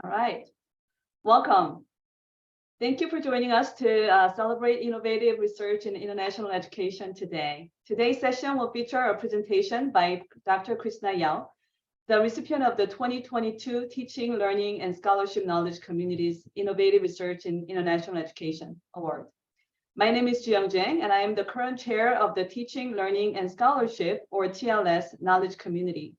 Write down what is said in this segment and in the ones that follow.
All right, welcome. Thank you for joining us to celebrate innovative research in international education today. Today's session will feature a presentation by Dr. Krishna Yao, the recipient of the 2022 Teaching, Learning, and Scholarship Knowledge Community's Innovative Research in International Education Award. My name is Ji-Young Jang, and I am the current chair of the Teaching, Learning, and Scholarship, or TLS, Knowledge Community.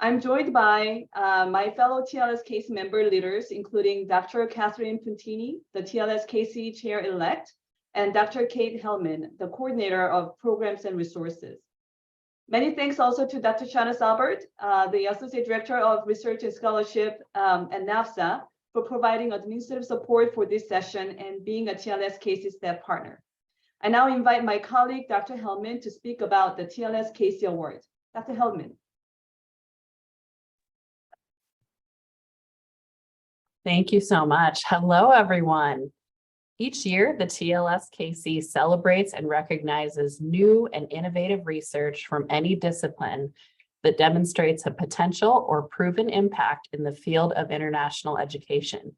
I'm joined by my fellow TLS case member leaders, including Dr. Catherine Puntini, the TLS KC chair-elect, and Dr. Kate Hellman, the coordinator of programs and resources. Many thanks also to Dr. Shanas Albert, the Associate Director of Research and Scholarship at NAFSA, for providing administrative support for this session and being a TLS KC staff partner. I now invite my colleague, Dr. Hellman, to speak about the TLS KC Award. Dr. Hellman. Thank you so much. Hello, everyone. Each year, the TLS KC celebrates and recognizes new and innovative research from any discipline that demonstrates a potential or proven impact in the field of international education.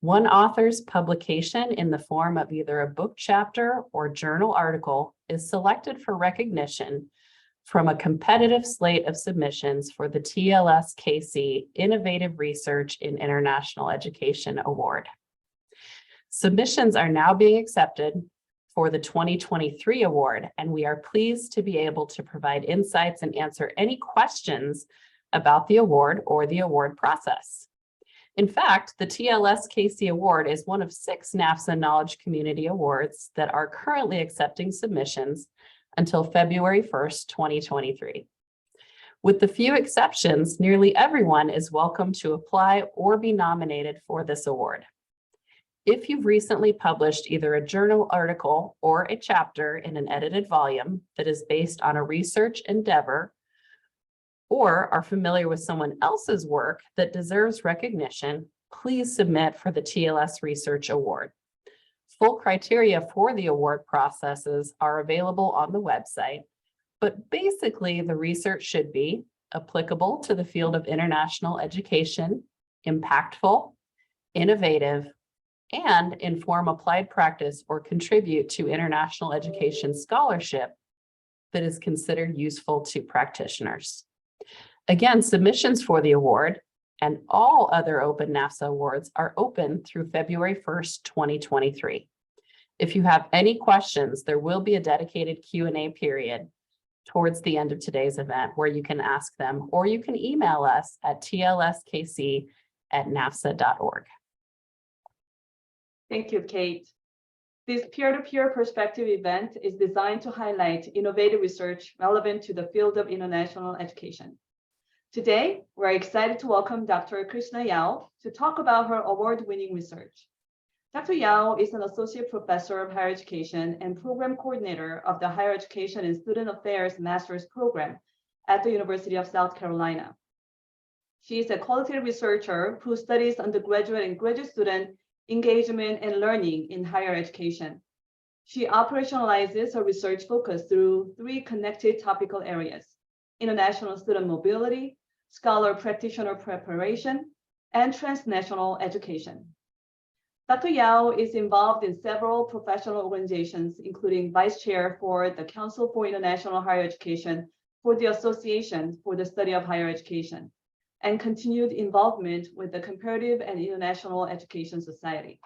One author's publication in the form of either a book chapter or journal article is selected for recognition from a competitive slate of submissions for the TLS KC Innovative Research in International Education Award. Submissions are now being accepted for the 2023 award, and we are pleased to be able to provide insights and answer any questions about the award or the award process. In fact, the TLS KC Award is one of 6 NAFSA Knowledge Community Awards that are currently accepting submissions until February 1st, 2023. With the few exceptions, nearly everyone is welcome to apply or be nominated for this award. If you've recently published either a journal article or a chapter in an edited volume that is based on a research endeavor, or are familiar with someone else's work that deserves recognition, please submit for the TLS Research Award. Full criteria for the award processes are available on the website, but basically the research should be applicable to the field of international education, impactful, innovative, and inform applied practice or contribute to international education scholarship that is considered useful to practitioners. Again, submissions for the award and all other open NAFSA awards are open through February 1st, 2023. If you have any questions, there will be a dedicated Q&A period towards the end of today's event where you can ask them, or you can email us at tlskc@nafsa.org. Thank you, Kate. This peer-to-peer perspective event is designed to highlight innovative research relevant to the field of international education. Today, we're excited to welcome Dr. Krishna Yao to talk about her award-winning research. Dr. Yao is an associate professor of higher education and program coordinator of the Higher Education and Student Affairs Master's Program at the University of South Carolina. She is a qualitative researcher who studies undergraduate and graduate student engagement and learning in higher education. She operationalizes her research focus through 3 connected topical areas: international student mobility, scholar practitioner preparation, and transnational education. Dr. Yao is involved in several professional organizations, including vice chair for the Council for International Higher Education for the Association for the Study of Higher Education, and continued involvement with the Comparative and International Education Society.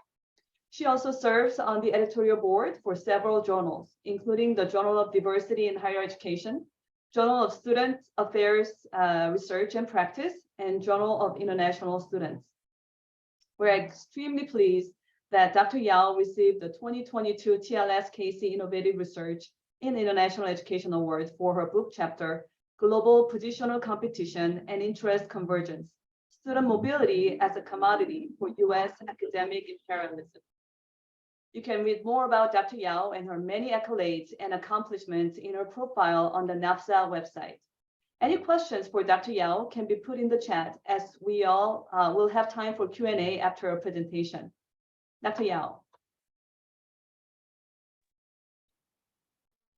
She also serves on the editorial board for several journals, including the Journal of Diversity in Higher Education, Journal of Student Affairs Research and Practice, and Journal of International Students. We're extremely pleased that Dr. Yao received the 2022 TLS KC Innovative Research in International Education Award for her book chapter, Global Positional Competition and Interest Convergence, Student Mobility as a Commodity for U.S. Academic Imperialism. You can read more about Dr. Yao and her many accolades and accomplishments in her profile on the NAFSA website. Any questions for Dr. Yao can be put in the chat, as we all will have time for Q&A after her presentation. Dr. Yao.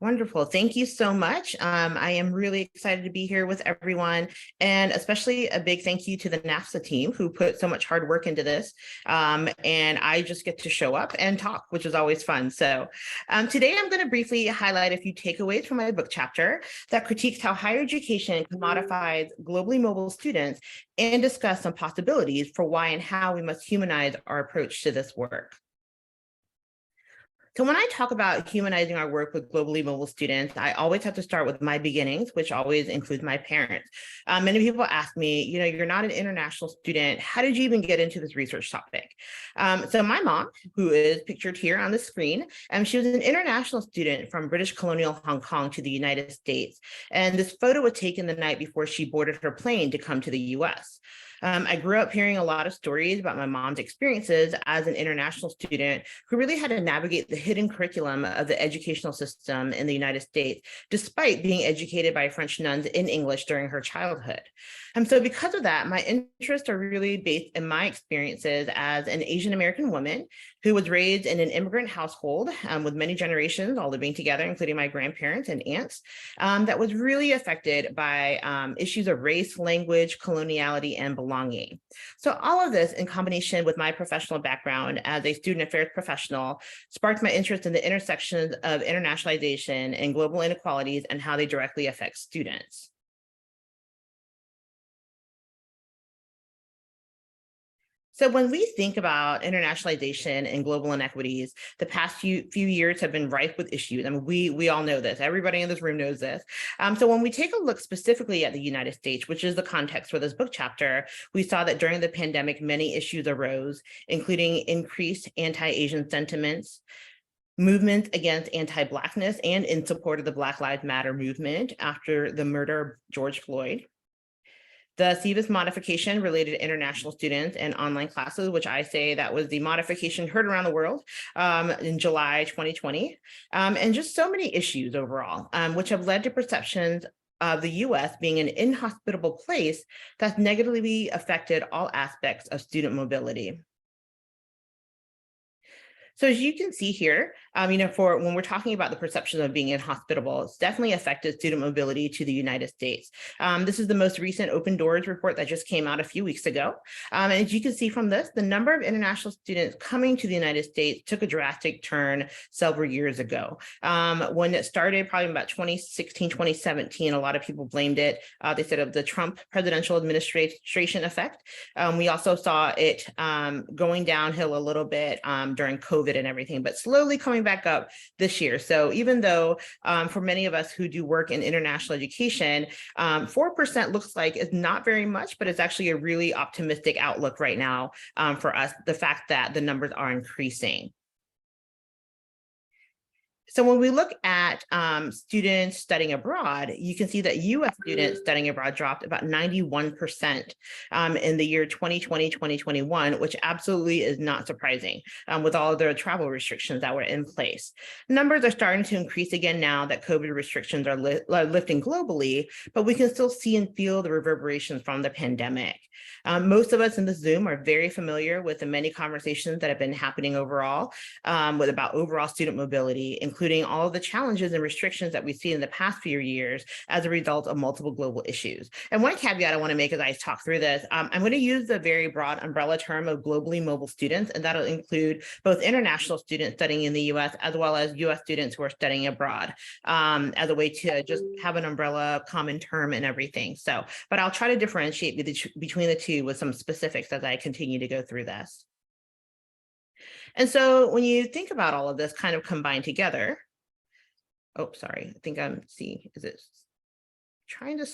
Wonderful. Thank you so much. I am really excited to be here with everyone, and especially a big thank you to the NAFSA team who put so much hard work into this. And I just get to show up and talk, which is always fun. So today I'm going to briefly highlight a few takeaways from my book chapter that critiques how higher education commodifies globally mobile students and discuss some possibilities for why and how we must humanize our approach to this work. So when I talk about humanizing our work with globally mobile students, I always have to start with my beginnings, which always includes my parents. Many people ask me, you're not an international student. How did you even get into this research topic? So my mom, who is pictured here on the screen, she was an international student from British colonial Hong Kong to the United States. And this photo was taken the night before she boarded her plane to come to the US. I grew up hearing a lot of stories about my mom's experiences as an international student who really had to navigate the hidden curriculum of the educational system in the United States, despite being educated by French nuns in English during her childhood. So because of that, my interests are really based in my experiences as an Asian American woman who was raised in an immigrant household with many generations all living together, including my grandparents and aunts, that was really affected by issues of race, language, coloniality, and belonging. So all of this in combination with my professional background as a student affairs professional sparked my interest in the intersections of internationalization and global inequalities and how they directly affect students. So when we think about internationalization and global inequities, the past few years have been rife with issues. I mean, we all know this. Everybody in this room knows this. So when we take a look specifically at the United States, which is the context for this book chapter, we saw that during the pandemic, many issues arose, including increased anti-Asian sentiments, movements against anti-Blackness, and in support of the Black Lives Matter movement after the murder of George Floyd. The CBIS modification related to international students and online classes, which I say that was the modification heard around the world in July 2020, and just so many issues overall, which have led to perceptions of the US being an inhospitable place that's negatively affected all aspects of student mobility. So as you can see here, for when we're talking about the perception of being inhospitable, it's definitely affected student mobility to the United States. This is the most recent Open Doors report that just came out a few weeks ago. And as you can see from this, the number of international students coming to the United States took a drastic turn several years ago. When it started, probably about 2016, 2017, a lot of people blamed it. They said of the Trump presidential administration effect. We also saw it going downhill a little bit during COVID and everything, but slowly coming back up this year. So even though for many of us who do work in international education, 4% looks like it's not very much, but it's actually a really optimistic outlook right now for us, the fact that the numbers are increasing. So when we look at students studying abroad, you can see that US students studying abroad dropped about 91% in the year 2020, 2021, which absolutely is not surprising with all of the travel restrictions that were in place. Numbers are starting to increase again now that COVID restrictions are lifting globally, but we can still see and feel the reverberations from the pandemic. Most of us in this Zoom are very familiar with the many conversations that have been happening overall about overall student mobility, including all of the challenges and restrictions that we see in the past few years as a result of multiple global issues. And one caveat I want to make as I talk through this, I'm going to use the very broad umbrella term of globally mobile students, and that'll include both international students studying in the US as well as US students who are studying abroad as a way to just have an umbrella common term and everything. So, but I'll try to differentiate between the two with some specifics as I continue to go through this. And so when you think about all of this kind of combined together, oh, sorry, I think is it trying to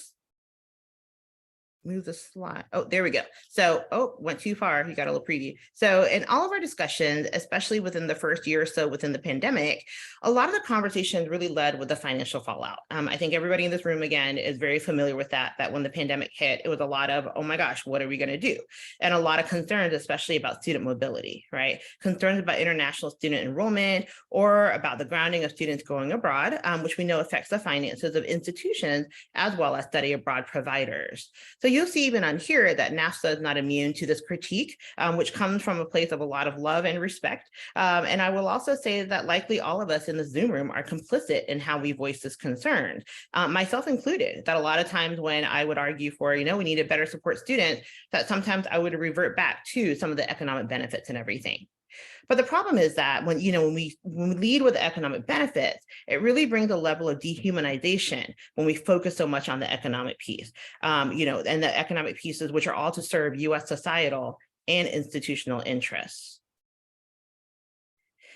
move the slide? Oh, there we go. So, went too far. You got a little preview. So in all of our discussions, especially within the first year or so within the pandemic, a lot of the conversations really led with the financial fallout. I think everybody in this room, again, is very familiar with that when the pandemic hit, it was a lot of, oh my gosh, what are we going to do? And a lot of concerns, especially about student mobility, right? Concerns about international student enrollment or about the grounding of students going abroad, which we know affects the finances of institutions as well as study abroad providers. So you'll see even on here that NAFSA is not immune to this critique, which comes from a place of a lot of love and respect. And I will also say that likely all of us in the Zoom room are complicit in how we voice this concern, myself included, that a lot of times when I would argue for, we need to better support students, that sometimes I would revert back to some of the economic benefits and everything. But the problem is that when we lead with economic benefits, it really brings a level of dehumanization when we focus so much on the economic piece, and the economic pieces, which are all to serve U.S. societal and institutional interests.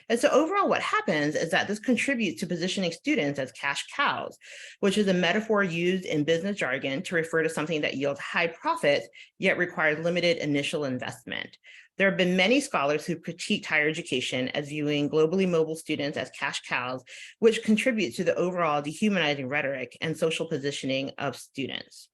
And so overall, what happens is that this contributes to positioning students as cash cows, which is a metaphor used in business jargon to refer to something that yields high profits, yet requires limited initial investment. There have been many scholars who critiqued higher education as viewing globally mobile students as cash cows, which contributes to the overall dehumanizing rhetoric and social positioning of students.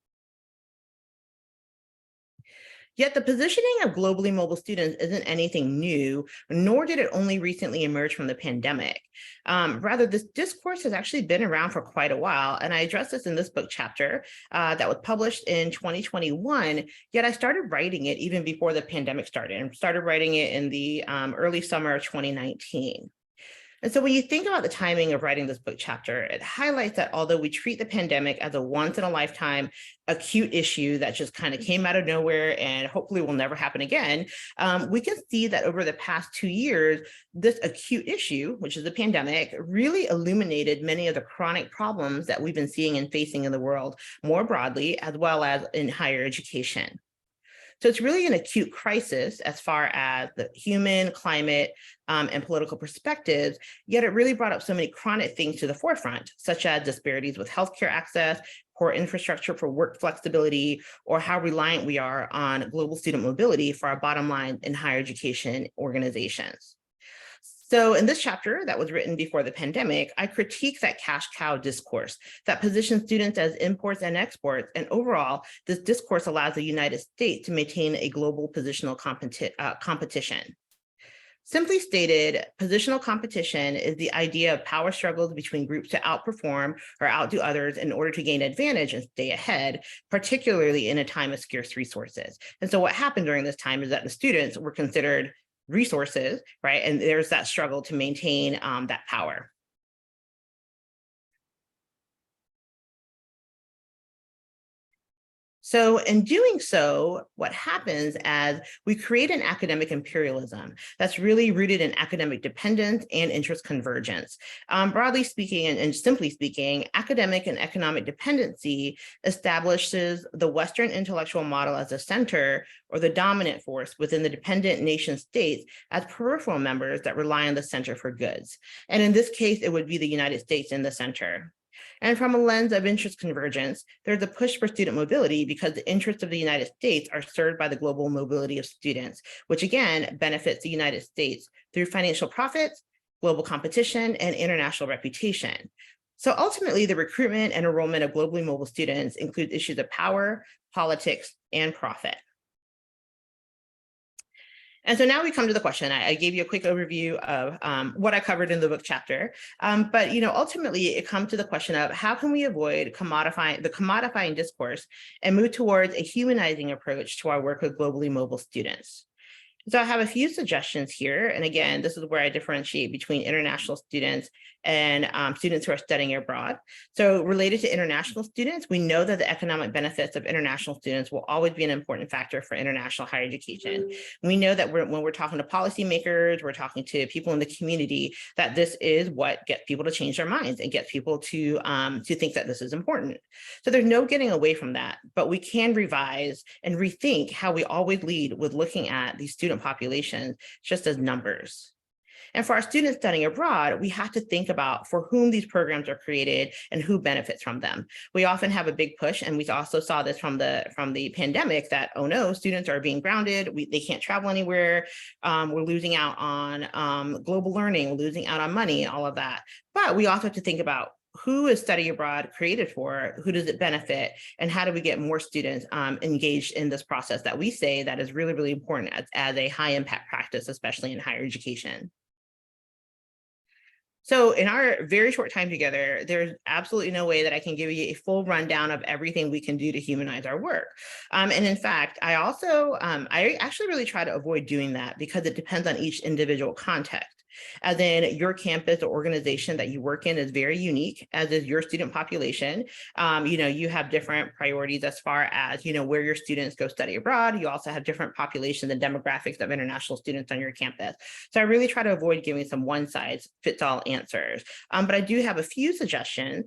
Yet the positioning of globally mobile students isn't anything new, nor did it only recently emerge from the pandemic. Rather, this discourse has actually been around for quite a while, and I addressed this in this book chapter that was published in 2021, yet I started writing it even before the pandemic started, and started writing it in the early summer of 2019. And so when you think about the timing of writing this book chapter, it highlights that although we treat the pandemic as a once in a lifetime acute issue that just kind of came out of nowhere and hopefully will never happen again, we can see that over the past 2 years, this acute issue, which is the pandemic, really illuminated many of the chronic problems that we've been seeing and facing in the world more broadly, as well as in higher education. So it's really an acute crisis as far as the human, climate, and political perspectives, yet it really brought up so many chronic things to the forefront, such as disparities with healthcare access, poor infrastructure for work flexibility, or how reliant we are on global student mobility for our bottom line in higher education organizations. So in this chapter that was written before the pandemic, I critique that cash cow discourse that positions students as imports and exports. And overall, this discourse allows the United States to maintain a global positional competition. Simply stated, positional competition is the idea of power struggles between groups to outperform or outdo others in order to gain advantage and stay ahead, particularly in a time of scarce resources. And so what happened during this time is that the students were considered resources, right? And there's that struggle to maintain that power. So in doing so, what happens as we create an academic imperialism that's really rooted in academic dependence and interest convergence. Broadly speaking and simply speaking, academic and economic dependency establishes the Western intellectual model as a center or the dominant force within the dependent nation states as peripheral members that rely on the center for goods. And in this case, it would be the United States in the center. And from a lens of interest convergence, there's a push for student mobility because the interests of the United States are served by the global mobility of students, which again benefits the United States through financial profits, global competition, and international reputation. So ultimately, the recruitment and enrollment of globally mobile students include issues of power, politics, and profit. And so now we come to the question. I gave you a quick overview of what I covered in the book chapter, but ultimately it comes to the question of how can we avoid the commodifying discourse and move towards a humanizing approach to our work with globally mobile students. So I have a few suggestions here. And again, this is where I differentiate between international students and students who are studying abroad. So related to international students, we know that the economic benefits of international students will always be an important factor for international higher education. We know that when we're talking to policymakers, we're talking to people in the community, that this is what gets people to change their minds and gets people to think that this is important. So there's no getting away from that, but we can revise and rethink how we always lead with looking at these student populations just as numbers. And for our students studying abroad, we have to think about for whom these programs are created and who benefits from them. We often have a big push, and we also saw this from the pandemic that, oh no, students are being grounded, they can't travel anywhere, we're losing out on global learning, we're losing out on money, all of that. But we also have to think about who is study abroad created for, who does it benefit, and how do we get more students engaged in this process that we say that is really, really important as a high impact practice, especially in higher education. So in our very short time together, there's absolutely no way that I can give you a full rundown of everything we can do to humanize our work. And in fact, I actually really try to avoid doing that because it depends on each individual context. As in, your campus or organization that you work in is very unique, as is your student population. You have different priorities as far as, where your students go study abroad. You also have different populations and demographics of international students on your campus. So I really try to avoid giving some one-size-fits-all answers. But I do have a few suggestions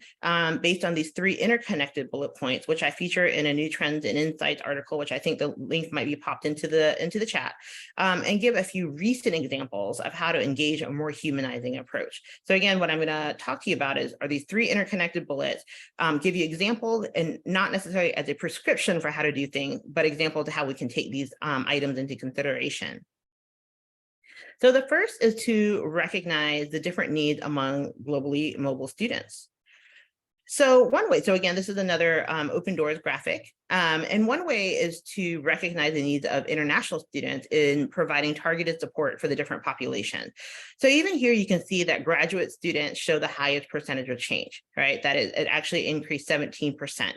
based on these 3 interconnected bullet points, which I feature in a new Trends and Insights article, which I think the link might be popped into the chat, and give a few recent examples of how to engage a more humanizing approach. So again, what I'm going to talk to you about are these 3 interconnected bullets, give you examples, and not necessarily as a prescription for how to do things, but examples of how we can take these items into consideration. So the first is to recognize the different needs among globally mobile students. So one way, so again, this is another Open Doors graphic. And one way is to recognize the needs of international students in providing targeted support for the different populations. So even here, you can see that graduate students show the highest percentage of change, right? That is, it actually increased 17%.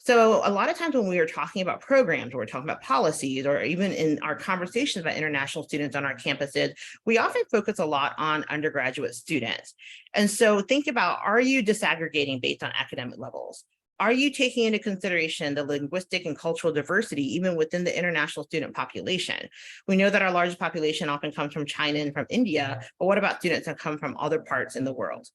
So a lot of times when we are talking about programs, or we're talking about policies, or even in our conversations about international students on our campuses, we often focus a lot on undergraduate students. And so think about, are you disaggregating based on academic levels? Are you taking into consideration the linguistic and cultural diversity even within the international student population? We know that our largest population often comes from China and from India, but what about students that come from other parts in the world?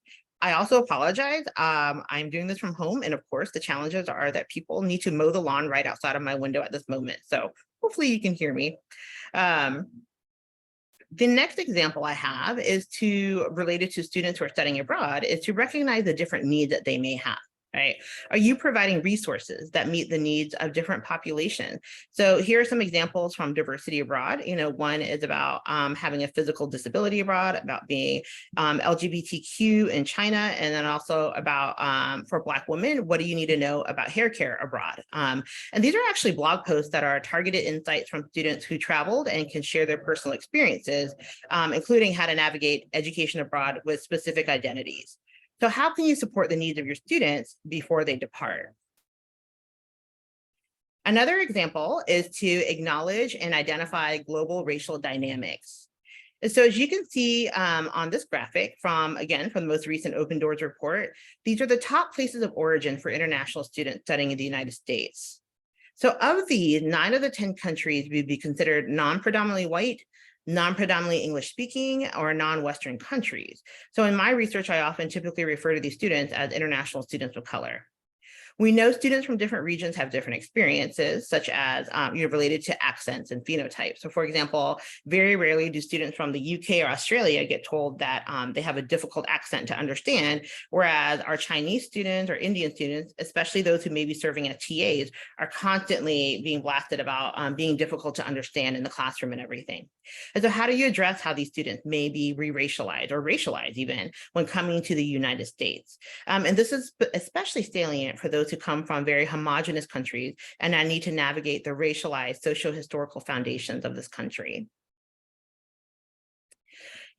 I also apologize. I'm doing this from home. And of course, the challenges are that people need to mow the lawn right outside of my window at this moment. So hopefully you can hear me. The next example I have is related to students who are studying abroad, is to recognize the different needs that they may have. Right? Are you providing resources that meet the needs of different populations? So here are some examples from diversity abroad. One is about having a physical disability abroad, about being LGBTQ in China, and then also about for Black women, what do you need to know about hair care abroad? And these are actually blog posts that are targeted insights from students who traveled and can share their personal experiences, including how to navigate education abroad with specific identities. So how can you support the needs of your students before they depart? Another example is to acknowledge and identify global racial dynamics. And so as you can see on this graphic from the most recent Open Doors report, these are the top places of origin for international students studying in the United States. So of these, 9 of the 10 countries would be considered non-predominantly white, non-predominantly English speaking, or non-Western countries. So in my research, I often typically refer to these students as international students of color. We know students from different regions have different experiences, such as related to accents and phenotypes. So for example, very rarely do students from the UK or Australia get told that they have a difficult accent to understand, whereas our Chinese students or Indian students, especially those who may be serving as TAs, are constantly being blasted about being difficult to understand in the classroom and everything. And so how do you address how these students may be re-racialized or racialized even when coming to the United States? And this is especially salient for those who come from very homogenous countries and I need to navigate the racialized socio-historical foundations of this country.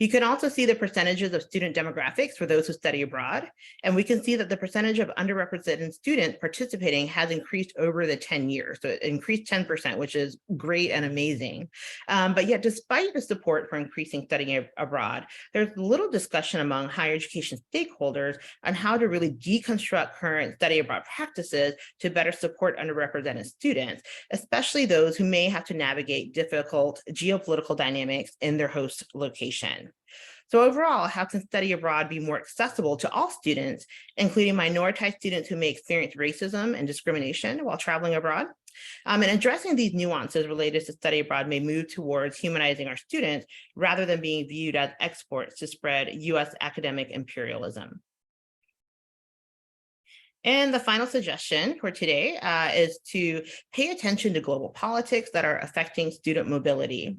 You can also see the percentages of student demographics for those who study abroad. And we can see that the percentage of underrepresented students participating has increased over the 10 years. So it increased 10%, which is great and amazing. But yet, despite the support for increasing studying abroad, there's little discussion among higher education stakeholders on how to really deconstruct current study abroad practices to better support underrepresented students, especially those who may have to navigate difficult geopolitical dynamics in their host location. So overall, how can study abroad be more accessible to all students, including minoritized students who may experience racism and discrimination while traveling abroad? And addressing these nuances related to study abroad may move towards humanizing our students rather than being viewed as exports to spread US academic imperialism. And the final suggestion for today is to pay attention to global politics that are affecting student mobility.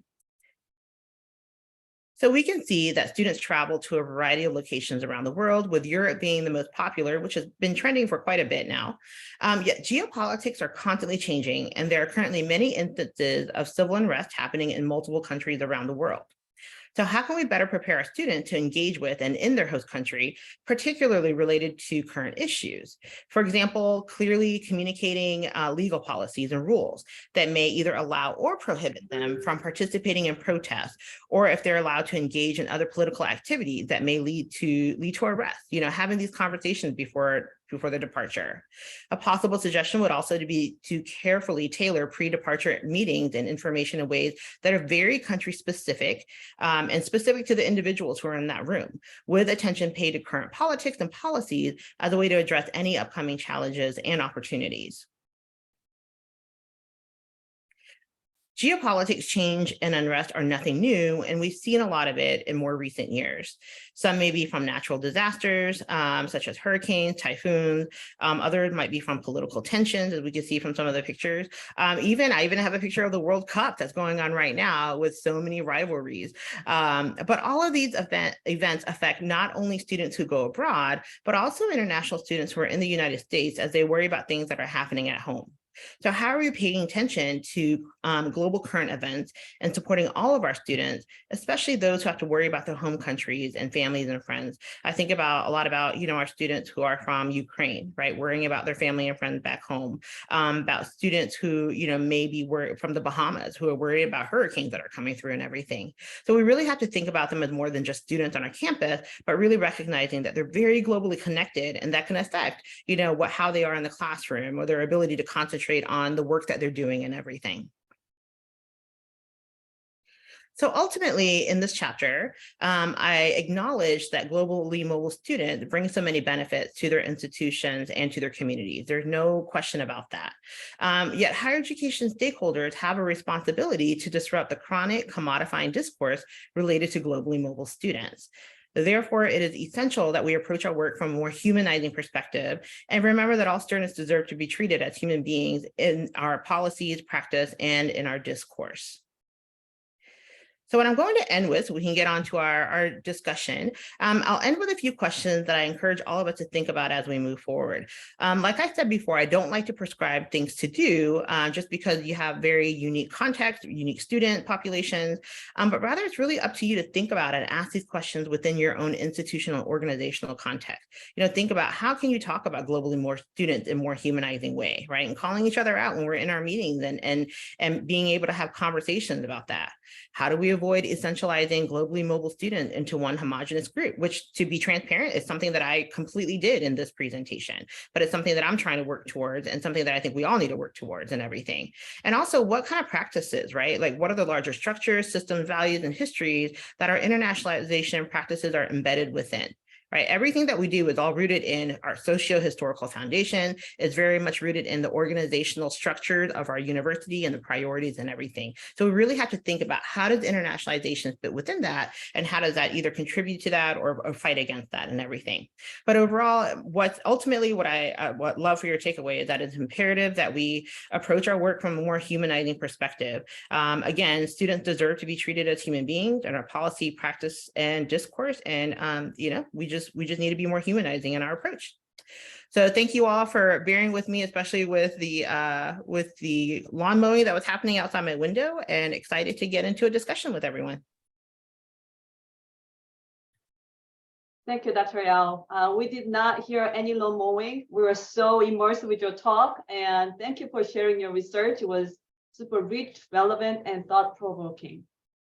So we can see that students travel to a variety of locations around the world, with Europe being the most popular, which has been trending for quite a bit now. Yet geopolitics are constantly changing, and there are currently many instances of civil unrest happening in multiple countries around the world. So how can we better prepare our students to engage with and in their host country, particularly related to current issues? For example, clearly communicating legal policies and rules that may either allow or prohibit them from participating in protests, or if they're allowed to engage in other political activities that may lead to arrest. Having these conversations before the departure. A possible suggestion would also be to carefully tailor pre-departure meetings and information in ways that are very country specific and specific to the individuals who are in that room, with attention paid to current politics and policies as a way to address any upcoming challenges and opportunities. Geopolitics change and unrest are nothing new, and we've seen a lot of it in more recent years. Some may be from natural disasters, such as hurricanes, typhoons. Others might be from political tensions, as we can see from some of the pictures. I even have a picture of the World Cup that's going on right now with so many rivalries. But all of these events affect not only students who go abroad, but also international students who are in the United States as they worry about things that are happening at home. So how are we paying attention to global current events and supporting all of our students, especially those who have to worry about their home countries and families and friends? I think a lot about our students who are from Ukraine, right? Worrying about their family and friends back home, about students who maybe were from the Bahamas who are worried about hurricanes that are coming through and everything. So we really have to think about them as more than just students on our campus, but really recognizing that they're very globally connected, and that can affect how they are in the classroom or their ability to concentrate on the work that they're doing and everything. So ultimately, in this chapter, I acknowledge that globally mobile students bring so many benefits to their institutions and to their communities. There's no question about that. Yet higher education stakeholders have a responsibility to disrupt the chronic commodifying discourse related to globally mobile students. Therefore, it is essential that we approach our work from a more humanizing perspective and remember that all students deserve to be treated as human beings in our policies, practice, and in our discourse. So what I'm going to end with, so we can get on to our discussion, I'll end with a few questions that I encourage all of us to think about as we move forward. Like I said before, I don't like to prescribe things to do just because you have very unique context, unique student populations, but rather it's really up to you to think about it and ask these questions within your own institutional organizational context. Think about how can you talk about globally more students in a more humanizing way, right? And calling each other out when we're in our meetings and being able to have conversations about that. How do we avoid essentializing globally mobile students into one homogeneous group, which, to be transparent, is something that I completely did in this presentation, but it's something that I'm trying to work towards and something that I think we all need to work towards and everything. And also, what kind of practices, right? Like, what are the larger structures, systems, values, and histories that our internationalization practices are embedded within? Right? Everything that we do is all rooted in our socio-historical foundation. It's very much rooted in the organizational structures of our university and the priorities and everything. So we really have to think about how does internationalization fit within that, and how does that either contribute to that or fight against that and everything. But overall, what I love for your takeaway is that it's imperative that we approach our work from a more humanizing perspective. Again, students deserve to be treated as human beings in our policy, practice, and discourse. And we just need to be more humanizing in our approach. So thank you all for bearing with me, especially with the lawn mowing that was happening outside my window, and excited to get into a discussion with everyone. Thank you, Dr. Yao. We did not hear any lawn mowing. We were so immersed with your talk, and thank you for sharing your research. It was super rich, relevant, and thought-provoking.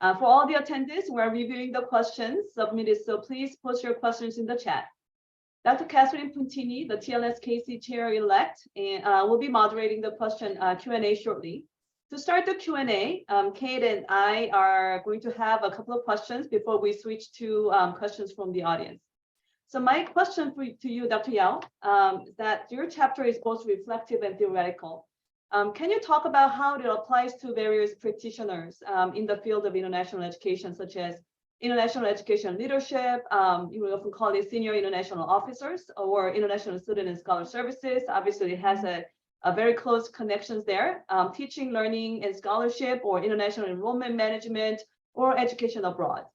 For all the attendees, we're reviewing the questions submitted, so please post your questions in the chat. Dr. Catherine Puntini, the TLS-KC chair-elect, will be moderating the question Q&A shortly. To start the Q&A, Kate and I are going to have a couple of questions before we switch to questions from the audience. So my question to you, Dr. Yao, is that your chapter is both reflective and theoretical. Can you talk about how it applies to various practitioners in the field of international education, such as international education leadership, you will often call it senior international officers, or international student and scholar services? Obviously, it has a very close connections there, teaching, learning, and scholarship, or international enrollment management, or education abroad.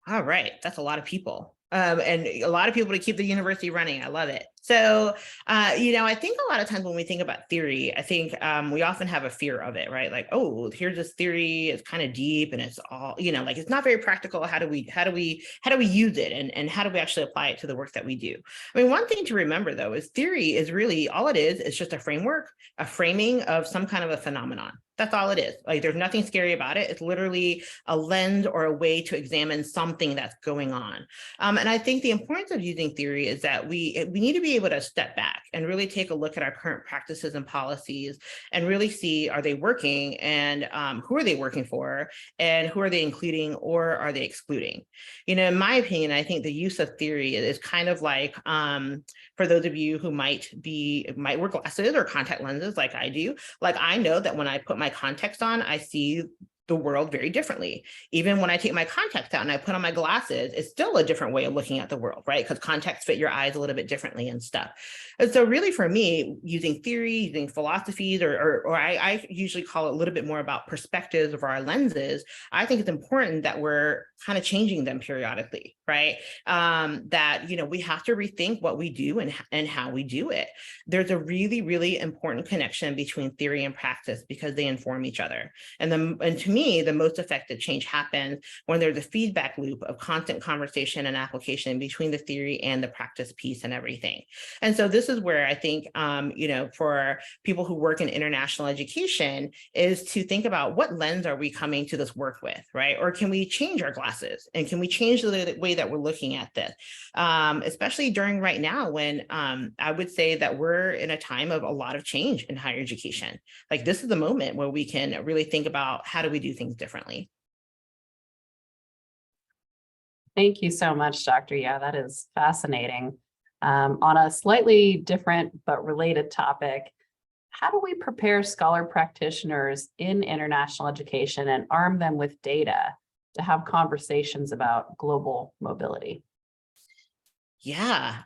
All right, that's a lot of people. And a lot of people to keep the university running. I love it. So, I think a lot of times when we think about theory, I think we often have a fear of it, right? Like, oh, here's this theory, it's kind of deep and it's all, like it's not very practical. How do we use it? And how do we actually apply it to the work that we do? I mean, one thing to remember though, is theory is really all it is just a framework, a framing of some kind of a phenomenon. That's all it is. Like, there's nothing scary about it. It's literally a lens or a way to examine something that's going on. And I think the importance of using theory is that we need to be able to step back and really take a look at our current practices and policies and really see, are they working, and who are they working for, and who are they including or are they excluding? In my opinion, I think the use of theory is kind of like, for those of you who might wear glasses or contact lenses like I do, like I know that when I put my contacts on, I see the world very differently. Even when I take my contacts out and I put on my glasses, it's still a different way of looking at the world, right? Because contacts fit your eyes a little bit differently and stuff. And so really for me, using theory, using philosophies, or I usually call it a little bit more about perspectives of our lenses, I think it's important that we're kind of changing them periodically, right? That, we have to rethink what we do and how we do it. There's a really, really important connection between theory and practice because they inform each other. And to me, the most effective change happens when there's a feedback loop of constant conversation and application between the theory and the practice piece and everything. And so this is where I think, for people who work in international education, is to think about what lens are we coming to this work with, right? Or can we change our glasses, and can we change the way that we're looking at this? Especially during right now when I would say that we're in a time of a lot of change in higher education. Like, this is the moment where we can really think about how do we do things differently. Thank you so much, Dr. Yeah, that is fascinating. On a slightly different but related topic, how do we prepare scholar practitioners in international education and arm them with data to have conversations about global mobility? Yeah,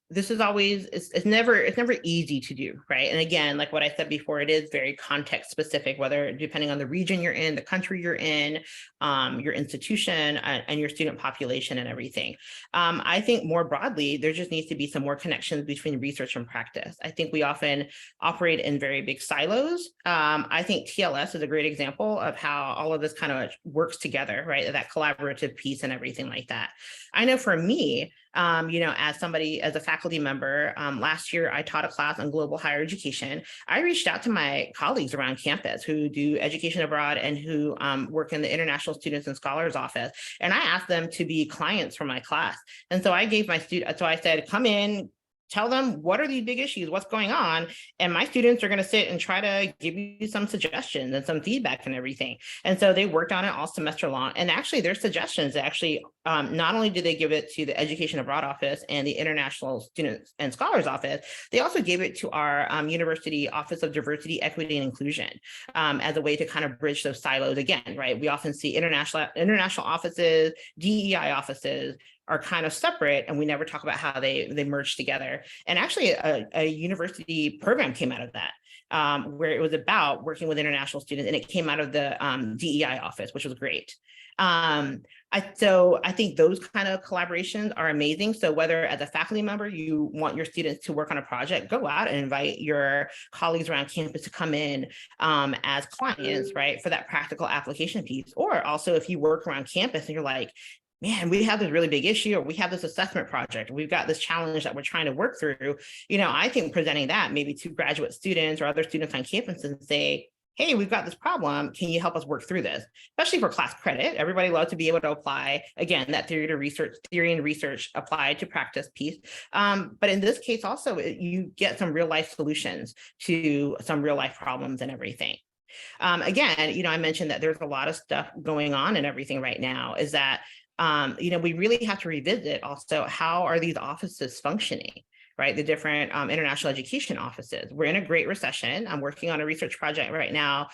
this is always, it's never easy to do, right? And again, like what I said before, it is very context specific, whether depending on the region you're in, the country you're in, your institution, and your student population and everything. I think more broadly, there just needs to be some more connections between research and practice. I think we often operate in very big silos. I think TLS is a great example of how all of this kind of works together, right? That collaborative piece and everything like that. I know for me, as a faculty member, last year I taught a class on global higher education. I reached out to my colleagues around campus who do education abroad and who work in the International Students and Scholars Office. And I asked them to be clients for my class. And so I gave my students, so I said, come in, tell them what are these big issues, what's going on, and my students are going to sit and try to give you some suggestions and some feedback and everything. And so they worked on it all semester long, and actually their suggestions not only did they give it to the Education Abroad Office and the International Students and Scholars Office, they also gave it to our University Office of Diversity, Equity, and Inclusion as a way to kind of bridge those silos again, right? We often see international offices, DEI offices are kind of separate, and we never talk about how they merge together. And actually a university program came out of that, where it was about working with international students, and it came out of the DEI office, which was great. So I think those kind of collaborations are amazing. So whether as a faculty member, you want your students to work on a project, go out and invite your colleagues around campus to come in as clients, right, for that practical application piece. Or also if you work around campus and you're like, man, we have this really big issue, or we have this assessment project, we've got this challenge that we're trying to work through, I think presenting that maybe to graduate students or other students on campus and say, hey, we've got this problem, can you help us work through this? Especially for class credit, everybody loves to be able to apply, again, that theory and research applied to practice piece. But in this case also, you get some real life solutions to some real life problems and everything. Again, I mentioned that there's a lot of stuff going on and everything right now, is that we really have to revisit also, how are these offices functioning, right? The different international education offices. We're in a great recession. I'm working on a research project right now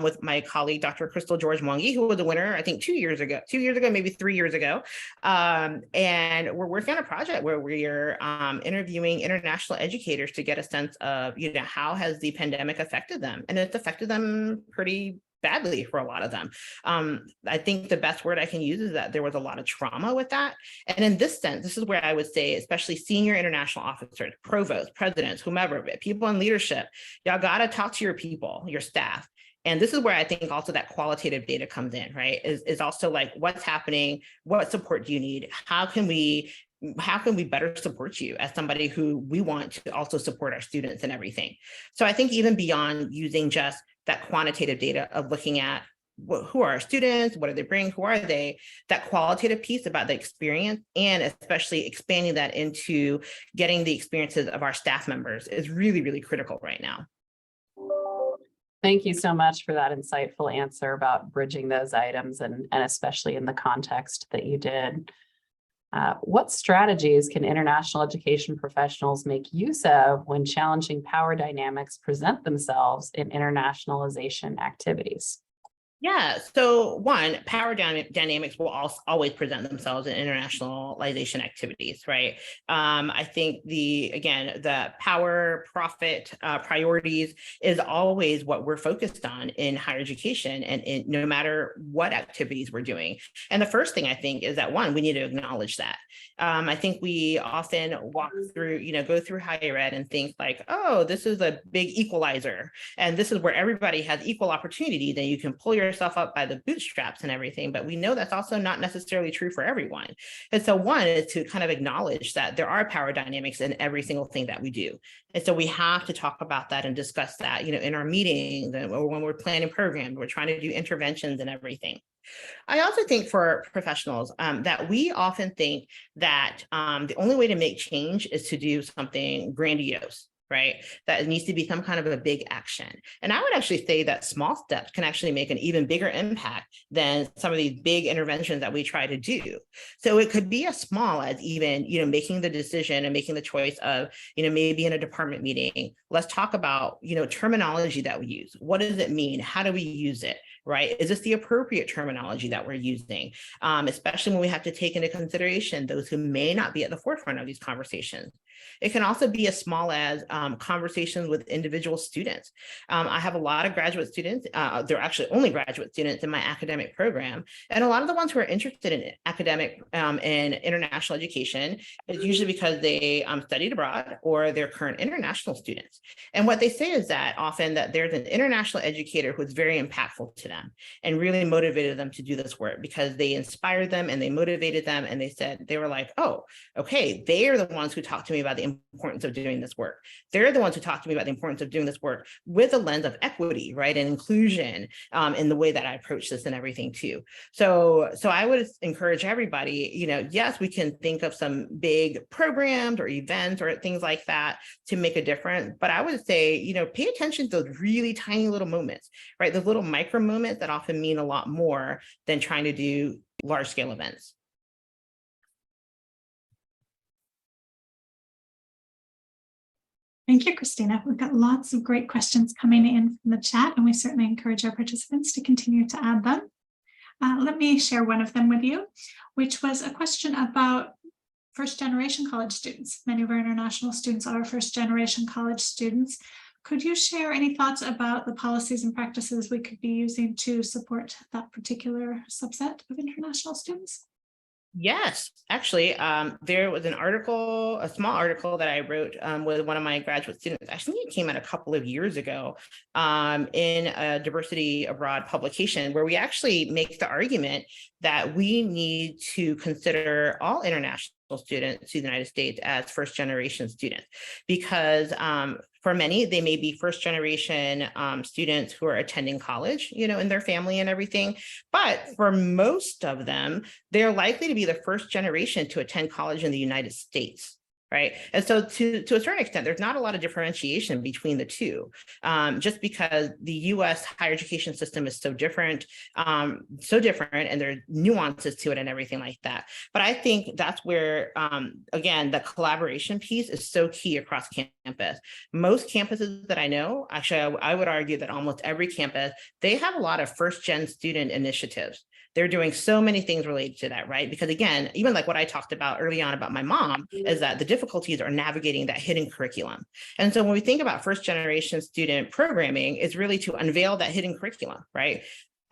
with my colleague, Dr. Crystal George Mwangi, who was a winner, I think 2 years ago, maybe 3 years ago. And we're working on a project where we're interviewing international educators to get a sense of, how has the pandemic affected them? And it's affected them pretty badly for a lot of them. I think the best word I can use is that there was a lot of trauma with that. And in this sense, this is where I would say, especially senior international officers, provosts, presidents, whomever, people in leadership, y'all got to talk to your people, your staff. And this is where I think also that qualitative data comes in, right? Is also like, what's happening? What support do you need? How can we better support you as somebody who we want to also support our students and everything? So I think even beyond using just that quantitative data of looking at who are our students, what do they bring, who are they, that qualitative piece about the experience, and especially expanding that into getting the experiences of our staff members is really, really critical right now. Thank you so much for that insightful answer about bridging those items and especially in the context that you did. What strategies can international education professionals make use of when challenging power dynamics present themselves in internationalization activities? Yeah, so one, power dynamics will always present themselves in internationalization activities, right? I think the power, profit, priorities is always what we're focused on in higher education and no matter what activities we're doing. And the first thing I think is that one, we need to acknowledge that. I think we often walk through, go through higher ed and think like, oh, this is a big equalizer. And this is where everybody has equal opportunity. Then you can pull yourself up by the bootstraps and everything. But we know that's also not necessarily true for everyone. And so one is to kind of acknowledge that there are power dynamics in every single thing that we do. And so we have to talk about that and discuss that, in our meetings or when we're planning programs, we're trying to do interventions and everything. I also think for professionals that we often think that the only way to make change is to do something grandiose, right? That it needs to be some kind of a big action. And I would actually say that small steps can actually make an even bigger impact than some of these big interventions that we try to do. So it could be as small as even, making the decision and making the choice of, maybe in a department meeting, let's talk about, terminology that we use. What does it mean? How do we use it? Right? Is this the appropriate terminology that we're using? Especially when we have to take into consideration those who may not be at the forefront of these conversations. It can also be as small as conversations with individual students. I have a lot of graduate students. They're actually only graduate students in my academic program. And a lot of the ones who are interested in academic and international education is usually because they studied abroad or they're current international students. And what they say is that often that there's an international educator who's very impactful to them and really motivated them to do this work because they inspired them and they motivated them. And they were like, oh, okay, they are the ones who talked to me about the importance of doing this work. They're the ones who talk to me about the importance of doing this work with a lens of equity, right, and inclusion in the way that I approach this and everything too. So I would encourage everybody, yes, we can think of some big programs or events or things like that to make a difference. But I would say, pay attention to those really tiny little moments, right? Those little micro moments that often mean a lot more than trying to do large scale events. Thank you, Christina. We've got lots of great questions coming in from the chat, and we certainly encourage our participants to continue to add them. Let me share one of them with you, which was a question about first-generation college students. Many of our international students are first-generation college students. Could you share any thoughts about the policies and practices we could be using to support that particular subset of international students? Yes, actually, there was a small article that I wrote with one of my graduate students. I think it came out a couple of years ago in a Diversity Abroad publication where we actually make the argument that we need to consider all international students to the United States as first generation students because for many, they may be first generation students who are attending college, in their family and everything. But for most of them, they're likely to be the first generation to attend college in the United States. Right. And so to a certain extent, there's not a lot of differentiation between the two, just because the U.S. higher education system is so different, and there are nuances to it and everything like that. But I think that's where, again, the collaboration piece is so key across campus. Most campuses that I know, actually, I would argue that almost every campus, they have a lot of first gen student initiatives. They're doing so many things related to that, right? Because again, even like what I talked about early on about my mom is that the difficulties are navigating that hidden curriculum. And so when we think about first generation student programming, it's really to unveil that hidden curriculum, right?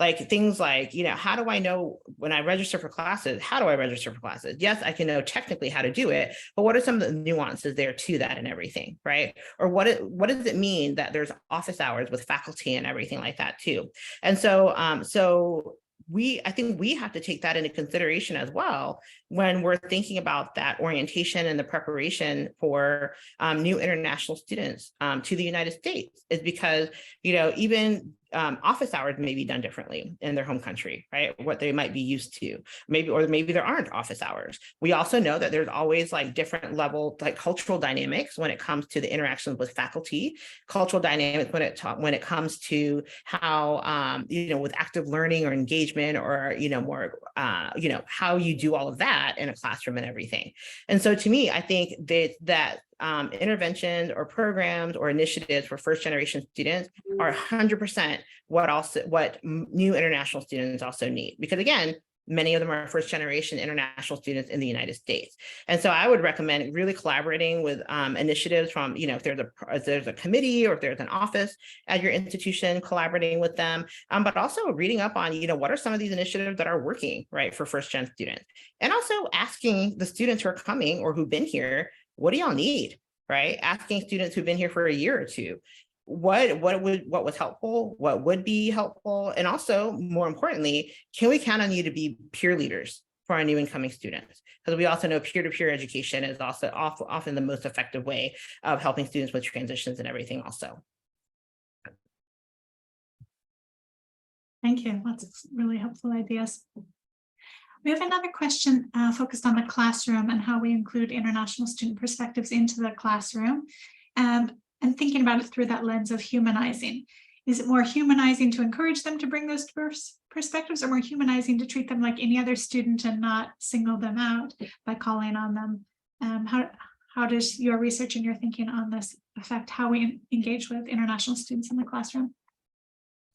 Like things like, how do I know when I register for classes? How do I register for classes? Yes, I can know technically how to do it, but what are some of the nuances there to that and everything, right? Or what does it mean that there's office hours with faculty and everything like that too? And so, I think we have to take that into consideration as well when we're thinking about that orientation and the preparation for new international students to the United States, is because, even office hours may be done differently in their home country, right? What they might be used to, maybe there aren't office hours. We also know that there's always like different level, like cultural dynamics when it comes to the interactions with faculty, cultural dynamics when it comes to how, with active learning or engagement or, more, how you do all of that in a classroom and everything. And so to me, I think that interventions or programs or initiatives for first generation students are 100% what new international students also need, because again, many of them are first generation international students in the United States. And so I would recommend really collaborating with initiatives from, if there's a committee or if there's an office at your institution, collaborating with them, but also reading up on, what are some of these initiatives that are working, right, for first gen students, and also asking the students who are coming or who've been here, what do y'all need, right? Asking students who've been here for a year or two, what was helpful, what would be helpful, and also more importantly, can we count on you to be peer leaders for our new incoming students? Because we also know peer-to-peer education is also often the most effective way of helping students with transitions and everything also. Thank you. Lots of really helpful ideas. We have another question focused on the classroom and how we include international student perspectives into the classroom, and thinking about it through that lens of humanizing. Is it more humanizing to encourage them to bring those diverse perspectives, or more humanizing to treat them like any other student and not single them out by calling on them? How does your research and your thinking on this affect how we engage with international students in the classroom?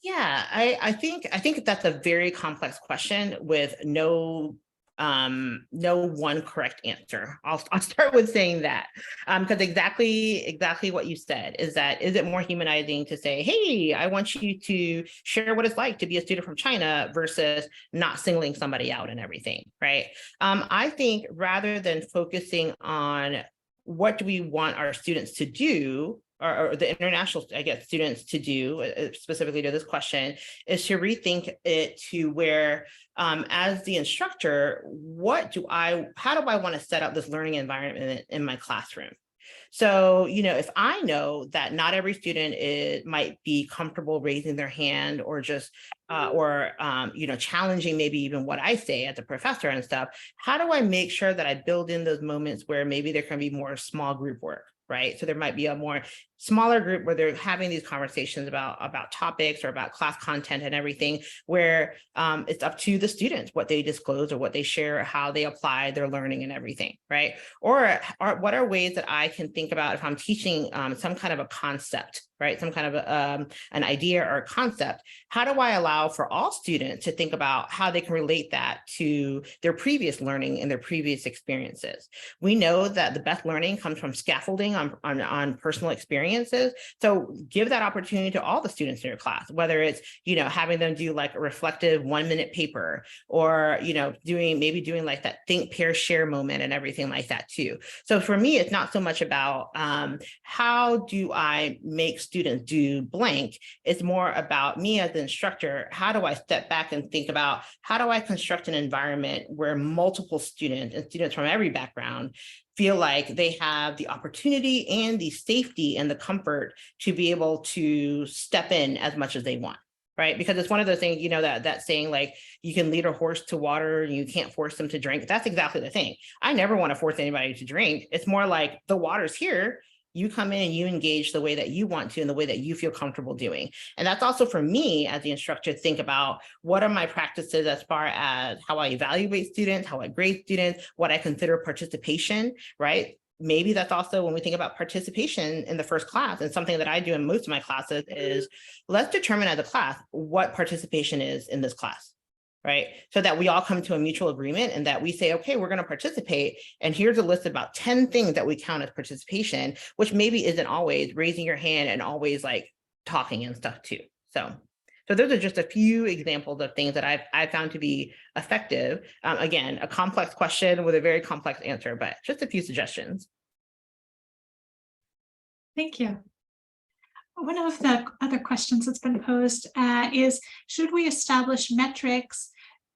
Yeah, I think that's a very complex question with no one correct answer. I'll start with saying that, because exactly what you said is it more humanizing to say, hey, I want you to share what it's like to be a student from China versus not singling somebody out and everything, right? I think rather than focusing on what do we want our students to do, or the international, students to do, specifically to this question, is to rethink it to where, as the instructor, how do I want to set up this learning environment in my classroom? So, if I know that not every student might be comfortable raising their hand or just, challenging maybe even what I say as a professor and stuff, how do I make sure that I build in those moments where maybe there can be more small group work? Right. So there might be a more smaller group where they're having these conversations about topics or about class content and everything, where it's up to the students what they disclose or what they share, how they apply their learning and everything. Right. Or what are ways that I can think about if I'm teaching some kind of a concept, right? Some kind of an idea or a concept. How do I allow for all students to think about how they can relate that to their previous learning and their previous experiences? We know that the best learning comes from scaffolding on personal experiences. So give that opportunity to all the students in your class, whether it's, having them do like a reflective 1-minute paper, or, doing like that think, pair, share moment and everything like that too. So for me, it's not so much about how do I make students do blank. It's more about me as the instructor. How do I step back and think about how do I construct an environment where multiple students and students from every background feel like they have the opportunity and the safety and the comfort to be able to step in as much as they want, right? Because it's one of those things, that saying like, you can lead a horse to water and you can't force them to drink. That's exactly the thing. I never want to force anybody to drink. It's more like the water's here. You come in and you engage the way that you want to and the way that you feel comfortable doing. And that's also for me as the instructor, think about what are my practices as far as how I evaluate students, how I grade students, what I consider participation, right? Maybe that's also when we think about participation in the first class, and something that I do in most of my classes is let's determine as a class what participation is in this class. right? So that we all come to a mutual agreement and that we say, okay, we're going to participate. And here's a list of about 10 things that we count as participation, which maybe isn't always raising your hand and always like talking and stuff too. So those are just a few examples of things that I've found to be effective. Again, a complex question with a very complex answer, but just a few suggestions. Thank you. One of the other questions that's been posed is, should we establish metrics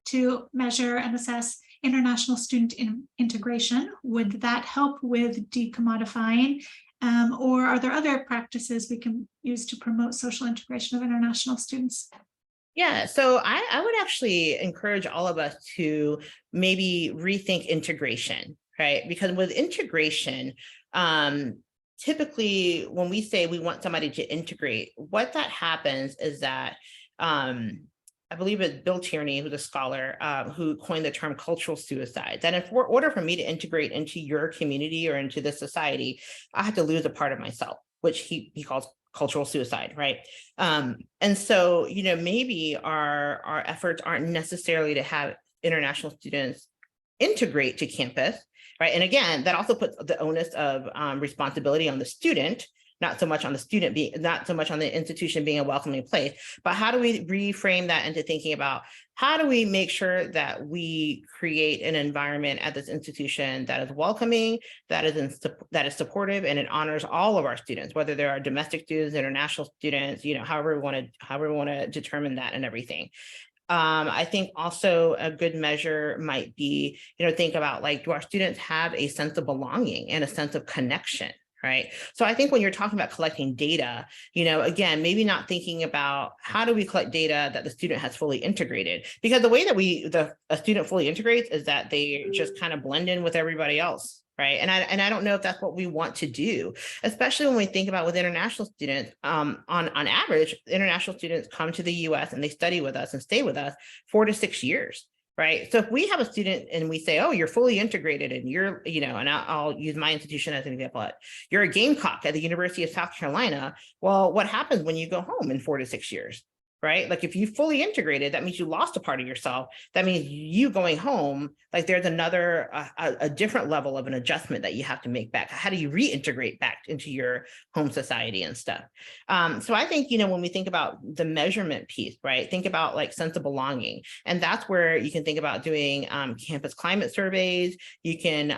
to measure and assess international student integration? Would that help with decommodifying? Or are there other practices we can use to promote social integration of international students? Yeah, so I would actually encourage all of us to maybe rethink integration, right? Because with integration, typically when we say we want somebody to integrate, what that happens is that I believe it's Bill Tierney, who's a scholar, who coined the term cultural suicide, that in order for me to integrate into your community or into this society, I have to lose a part of myself, which he calls cultural suicide, right? And so, you know, maybe our efforts aren't necessarily to have international students integrate to campus, right? And again, that also puts the onus of responsibility on the student, not so much on the student being, not so much on the institution being a welcoming place, but how do we reframe that into thinking about how do we make sure that we create an environment at this institution that is welcoming, that is supportive, and it honors all of our students, whether there are domestic students, international students, you know, however we want to determine that and everything. I think also a good measure might be, you know, think about like, do our students have a sense of belonging and a sense of connection? Right. So I think when you're talking about collecting data, you know, again, maybe not thinking about how do we collect data that the student has fully integrated, because the way that a student fully integrates is that they just kind of blend in with everybody else. Right. And I don't know if that's what we want to do, especially when we think about with international students. On average, international students come to the US and they study with us and stay with us 4 to 6 years. Right. So if we have a student and we say, oh, you're fully integrated and you're, you know, and I'll use my institution as an example, you're a Gamecock at the University of South Carolina. Well, what happens when you go home in 4 to 6 years? Right? Like if you fully integrated, that means you lost a part of yourself. That means you going home, like there's another, a different level of an adjustment that you have to make back. How do you reintegrate back into your home society and stuff? So I think, you know, when we think about the measurement piece, right, think about like sense of belonging. And that's where you can think about doing campus climate surveys. You can,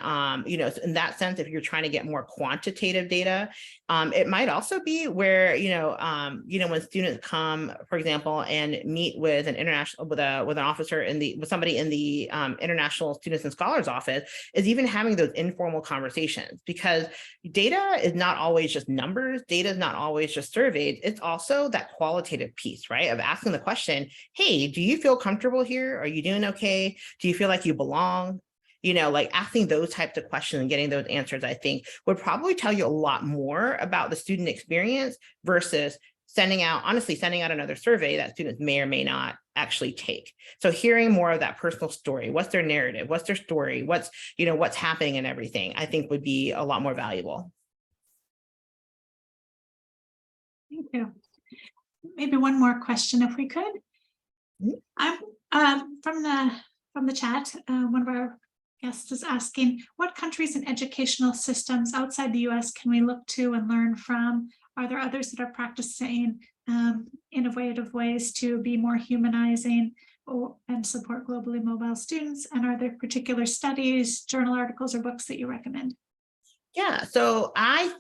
you know, in that sense, if you're trying to get more quantitative data, it might also be where, you know, when students come, for example, and meet with an international, with an officer with somebody in the International Students and Scholars Office, is even having those informal conversations, because data is not always just numbers. Data is not always just surveys. It's also that qualitative piece, right? Of asking the question, hey, do you feel comfortable here? Are you doing okay? Do you feel like you belong? You know, like asking those types of questions and getting those answers, I think would probably tell you a lot more about the student experience versus sending out another survey that students may or may not actually take. So hearing more of that personal story, what's their narrative, what's their story, what's happening and everything, I think would be a lot more valuable. Thank you. Maybe one more question if we could. From the chat, one of our guests is asking, what countries and educational systems outside the US can we look to and learn from? Are there others that are practicing innovative ways to be more humanizing and support globally mobile students? And are there particular studies, journal articles, or books that you recommend? Yeah, so I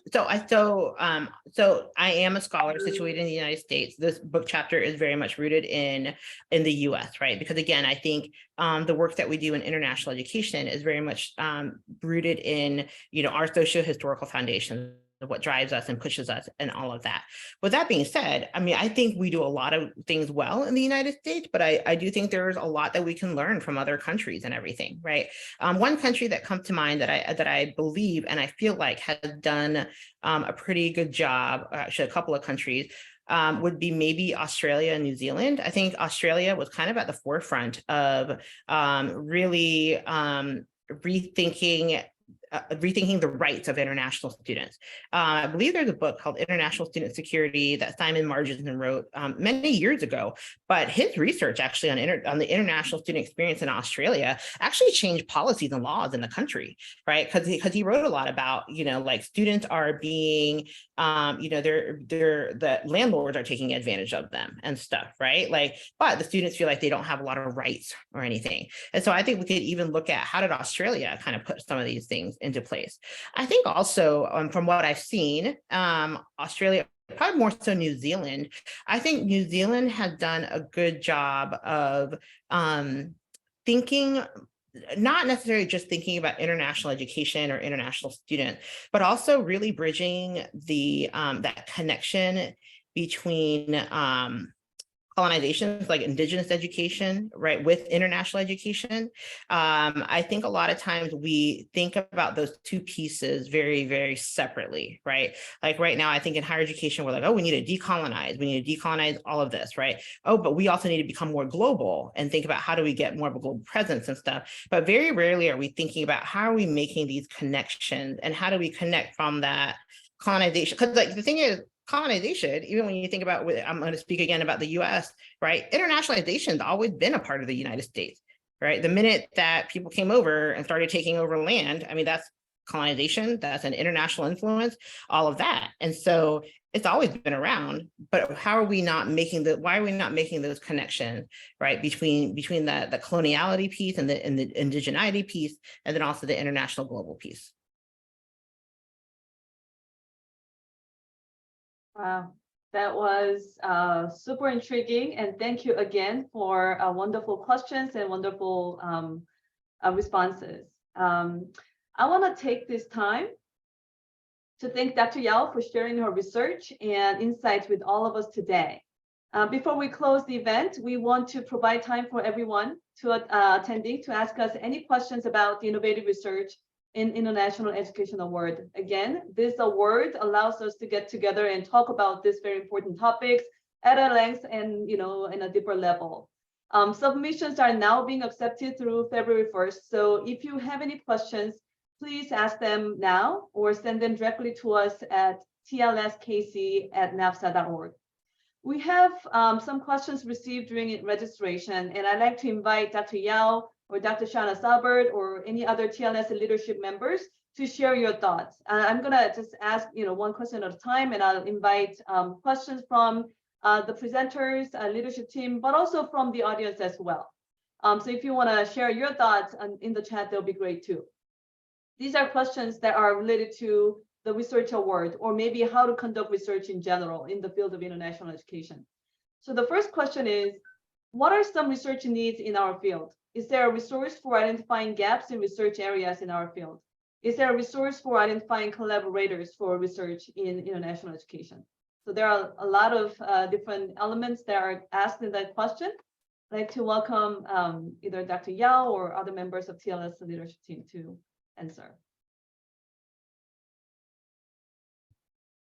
am a scholar situated in the United States. This book chapter is very much rooted in the US, right? Because again, I think the work that we do in international education is very much rooted in, you know, our socio-historical foundation of what drives us and pushes us and all of that. With that being said, I mean, I think we do a lot of things well in the United States, but I do think there's a lot that we can learn from other countries and everything, right? One country that comes to mind that I believe and I feel like has done a pretty good job, actually a couple of countries, would be maybe Australia and New Zealand. I think Australia was kind of at the forefront of really rethinking rethinking the rights of international students. I believe there's a book called International Student Security that Simon Marginson wrote many years ago, but his research actually on the international student experience in Australia actually changed policies and laws in the country, right? Because he wrote a lot about, like students are being, the landlords are taking advantage of them and stuff, right? Like, but the students feel like they don't have a lot of rights or anything. And so I think we could even look at how did Australia kind of put some of these things into place. I think also from what I've seen, Australia, probably more so New Zealand, I think New Zealand has done a good job of thinking, not necessarily just thinking about international education or international students, but also really bridging the that connection between colonizations like indigenous education, right, with international education. I think a lot of times we think about those two pieces very, very separately, right? Like right now, I think in higher education, we're like, oh, we need to decolonize. We need to decolonize all of this, right? Oh, but we also need to become more global and think about how do we get more of a global presence and stuff. But very rarely are we thinking about how are we making these connections and how do we connect from that colonization? Because like the thing is, colonization, even when you think about, I'm going to speak again about the US, right? Internationalization has always been a part of the United States, right? The minute that people came over and started taking over land, I mean, that's colonization, that's an international influence, all of that. And so it's always been around, but how are we not making why are we not making those connections, right? Between the coloniality piece and the indigeneity piece, and then also the international global piece. Wow, that was super intriguing. And thank you again for wonderful questions and wonderful responses. I want to take this time to thank Dr. Yao for sharing her research and insights with all of us today. Before we close the event, we want to provide time for everyone attending to ask us any questions about the innovative research in International Education Award. Again, this award allows us to get together and talk about these very important topics at a length and in a deeper level. Submissions are now being accepted through February 1st. So if you have any questions, please ask them now or send them directly to us at tlskc@nafsa.org. We have some questions received during registration, and I'd like to invite Dr. Yao or Dr. Shana Sabert or any other TLS leadership members to share your thoughts. I'm gonna just ask one question at a time, and I'll invite questions from the presenters, leadership team, but also from the audience as well. So if you wanna share your thoughts in the chat, that'll be great too. These are questions that are related to the research award, or maybe how to conduct research in general in the field of international education. So the first question is, what are some research needs in our field? Is there a resource for identifying gaps in research areas in our field? Is there a resource for identifying collaborators for research in international education? So there are a lot of different elements that are asked in that question. I'd like to welcome either Dr. Yao or other members of TLS leadership team to answer.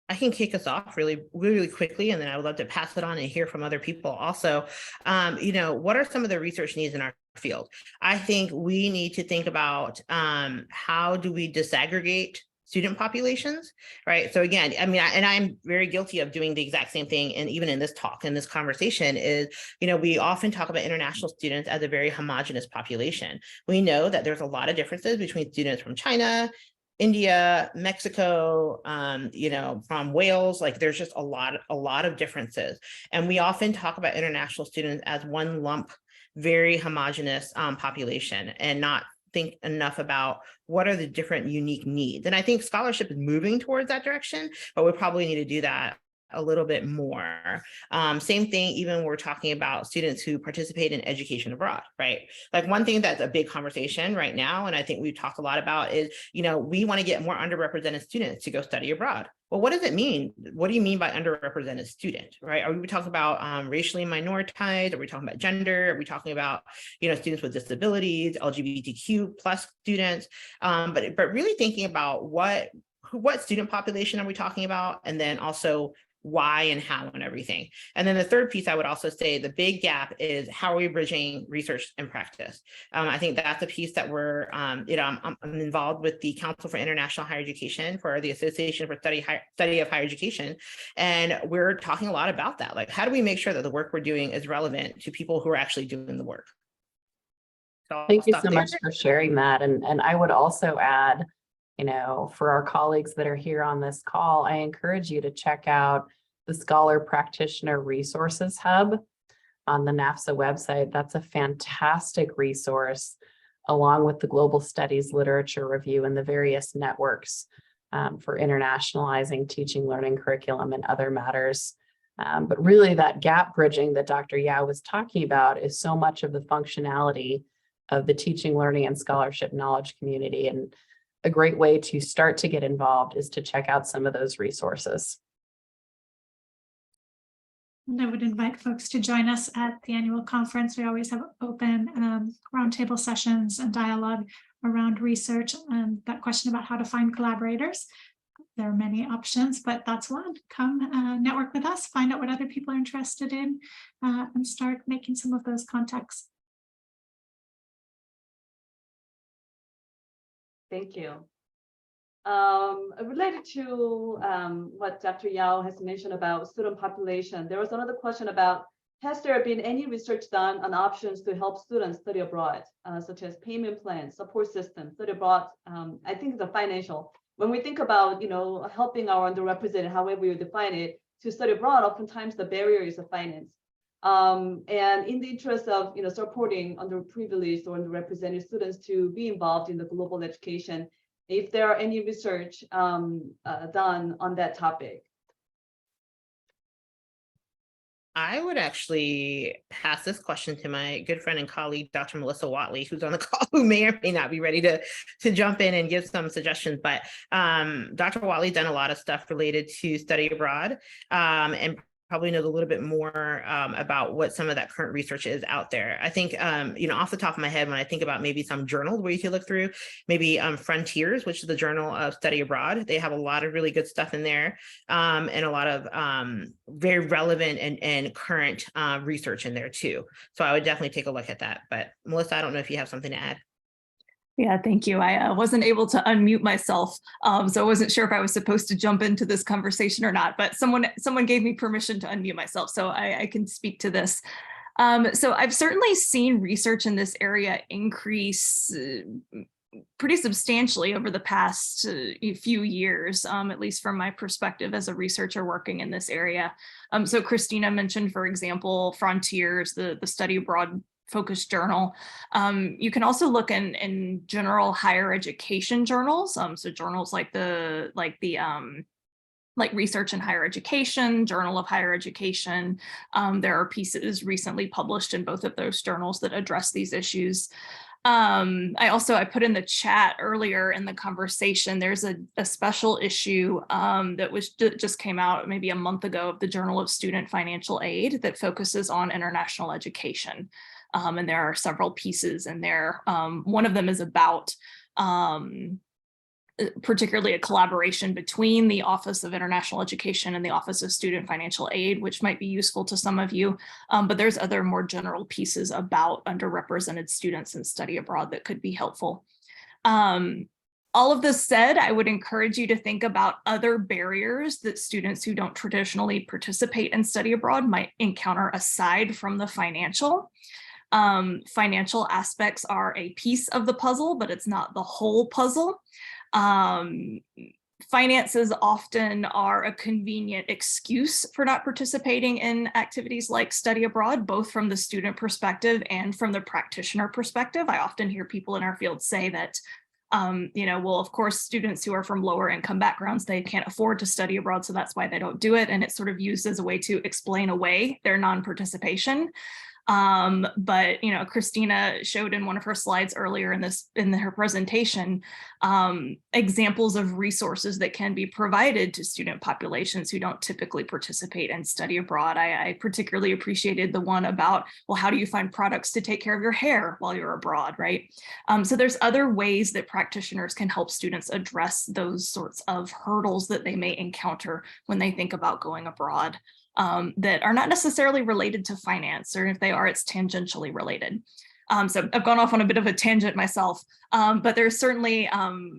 I can kick us off really, really quickly, and then I would love to pass it on and hear from other people also. What are some of the research needs in our field? I think we need to think about how do we disaggregate student populations, right? So again, I mean, and I'm very guilty of doing the exact same thing. And even in this talk, in this conversation is, we often talk about international students as a very homogeneous population. We know that there's a lot of differences between students from China, India, Mexico, from Wales, like there's just a lot of differences. And we often talk about international students as one lump, very homogeneous population, and not think enough about what are the different unique needs. And I think scholarship is moving towards that direction, but we probably need to do that a little bit more. Same thing, even when we're talking about students who participate in education abroad, right? Like one thing that's a big conversation right now, and I think we've talked a lot about is, we want to get more underrepresented students to go study abroad. Well, what does it mean? What do you mean by underrepresented student, right? Are we talking about racially minoritized? Are we talking about gender? Are we talking about, students with disabilities, LGBTQ plus students? But really thinking about what student population are we talking about? And then also, why and how and everything. And then the third piece, I would also say the big gap is how are we bridging research and practice? I think that's a piece that we're, I'm involved with the Council for International Higher Education for the Association for Study of Higher Education. And we're talking a lot about that. Like, how do we make sure that the work we're doing is relevant to people who are actually doing the work? So Thank you so much for sharing that. And I would also add, for our colleagues that are here on this call, I encourage you to check out the Scholar Practitioner Resources Hub on the NAFSA website. That's a fantastic resource, along with the Global Studies Literature Review and the various networks for internationalizing teaching, learning, curriculum, and other matters. But really that gap bridging that Dr. Yao was talking about is so much of the functionality of the teaching, learning, and scholarship knowledge community. And a great way to start to get involved is to check out some of those resources. And I would invite folks to join us at the annual conference. We always have open roundtable sessions and dialogue around research and that question about how to find collaborators. There are many options, but that's one. Come network with us, find out what other people are interested in, and start making some of those contacts. Thank you. Related to what Dr. Yao has mentioned about student population, there was another question about, has there been any research done on options to help students study abroad, such as payment plans, support systems, study abroad? I think the financial, when we think about, helping our underrepresented, however you define it, to study abroad, oftentimes the barrier is the finance. And in the interest of, supporting underprivileged or underrepresented students to be involved in the global education, if there are any research done on that topic. I would actually pass this question to my good friend and colleague, Dr. Melissa Watley, who's on the call, who may or may not be ready to jump in and give some suggestions. But Dr. Watley done a lot of stuff related to study abroad, and probably knows a little bit more about what some of that current research is out there. I think, off the top of my head, when I think about maybe some journals where you could look through, maybe Frontiers, which is the Journal of Study Abroad. They have a lot of really good stuff in there, and a lot of very relevant and current research in there too. So I would definitely take a look at that. But Melissa, I don't know if you have something to add. Yeah, thank you. I wasn't able to unmute myself, so I wasn't sure if I was supposed to jump into this conversation or not, but someone gave me permission to unmute myself, so I can speak to this. So I've certainly seen research in this area increase pretty substantially over the past few years, at least from my perspective as a researcher working in this area. So Christina mentioned, for example, Frontiers, the study abroad focused journal. You can also look in general higher education journals. So journals like Research in Higher Education, Journal of Higher Education. There are pieces recently published in both of those journals that address these issues. I put in the chat earlier in the conversation, there's a special issue that just came out maybe a month ago of the Journal of Student Financial Aid that focuses on international education. And there are several pieces in there. One of them is about particularly a collaboration between the Office of International Education and the Office of Student Financial Aid, which might be useful to some of you. But there's other more general pieces about underrepresented students and study abroad that could be helpful. All of this said, I would encourage you to think about other barriers that students who don't traditionally participate in study abroad might encounter aside from the financial. Financial aspects are a piece of the puzzle, but it's not the whole puzzle. Finances often are a convenient excuse for not participating in activities like study abroad, both from the student perspective and from the practitioner perspective. I often hear people in our field say that, well, of course, students who are from lower income backgrounds, they can't afford to study abroad, so that's why they don't do it. And it's sort of used as a way to explain away their non-participation. But Christina showed in one of her slides earlier in her presentation examples of resources that can be provided to student populations who don't typically participate in study abroad. I particularly appreciated the one about, well, how do you find products to take care of your hair while you're abroad, right? So there's other ways that practitioners can help students address those sorts of hurdles that they may encounter when they think about going abroad. That are not necessarily related to finance, or if they are, it's tangentially related. So I've gone off on a bit of a tangent myself, but there's certainly